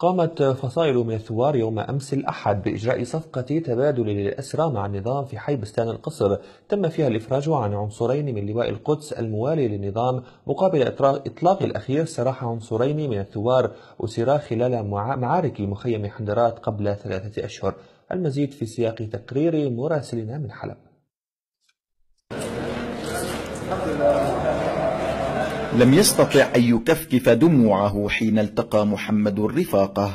قامت فصائل من الثوار يوم أمس الأحد بإجراء صفقة تبادل للأسرى مع النظام في حي بستان القصر، تم فيها الإفراج عن عنصرين من لواء القدس الموالي للنظام مقابل إطلاق الأخير سراح عنصرين من الثوار أسرا خلال معارك مخيم حندرات قبل 3 أشهر. المزيد في سياق تقرير مراسلنا من حلب. لم يستطع أن يكفكف دموعه حين التقى محمد الرفاقة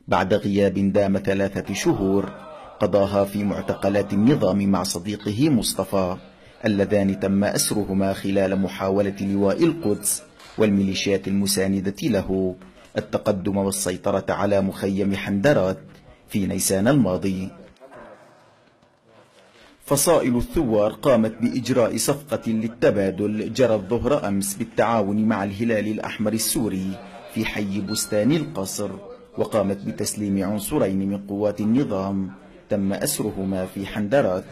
بعد غياب دام 3 شهور قضاها في معتقلات النظام مع صديقه مصطفى، اللذان تم أسرهما خلال محاولة لواء القدس والميليشيات المساندة له التقدم والسيطرة على مخيم حندرات في نيسان الماضي. فصائل الثوار قامت بإجراء صفقة للتبادل جرت ظهر أمس بالتعاون مع الهلال الأحمر السوري في حي بستان القصر، وقامت بتسليم عنصرين من قوات النظام تم أسرهما في حندرات.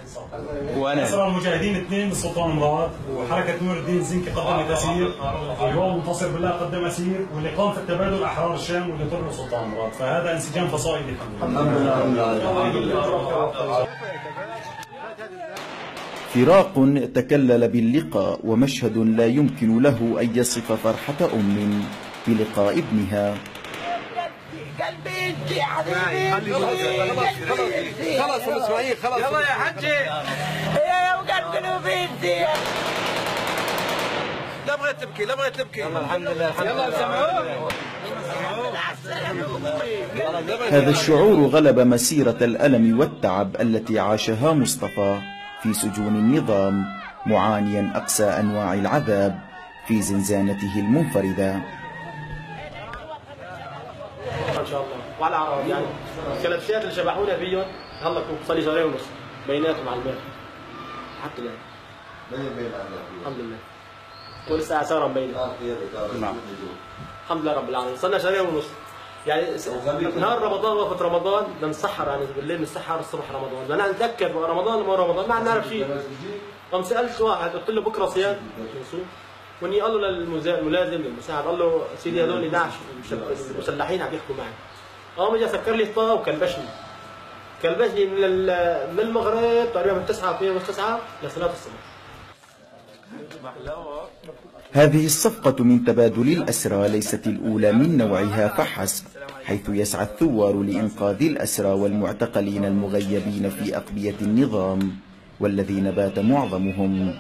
أسر المجاهدين 2 بالسلطان مراد، وحركة نور الدين زنكي قدمت أسير، واليوم منتصر بالله قدم أسير، واللي قام في التبادل أحرار الشام واللي طلعوا سلطان مراد، فهذا انسجام فصائلي الحمد لله. فراق تكلل باللقاء ومشهد لا يمكن له أن يصف فرحة أم بلقاء ابنها. قلبي انت يا حبيبي خلاص اسماعيل خلاص يلا يا حجي يا قلبي انت لا بغيت تبكي لا بغيت تبكي الحمد لله يلا سمعوا. هذا الشعور غلب مسيرة الألم والتعب التي عاشها مصطفى في سجون النظام، معانيا أقسى أنواع العذاب في زنزانته المنفردة. ان شاء الله وعلى اعراض يعني الكلبشات اللي شبحونا فيهم هلا صار لي 2 شهرين ونص بيناتهم على البيت حتى الان الحمد لله ولسه عساره مبينه الحمد لله رب العالمين. صرنا 2 شهرين ونص يعني نهار رمضان وقت رمضان بنسحر يعني بالليل بنسحر الصبح رمضان بدنا نتذكر رمضان وما رمضان ما نعرف شيء. قام سالت واحد قلت له بكره صيام وني قال له للملازم للمساعد قال له سيدي هذول داعش المسلحين عم يحكوا معي. قام اجى سكر لي الطاقه وكلبشني من المغرب تقريبا من 9 لصلاه الصبح. هذه الصفقة من تبادل الأسرى ليست الأولى من نوعها فحسب، حيث يسعى الثوار لإنقاذ الأسرى والمعتقلين المغيبين في أقبية النظام والذين بات معظمهم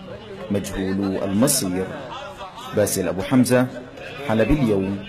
مجهولو المصير. باسل أبو حمزة، حلب اليوم.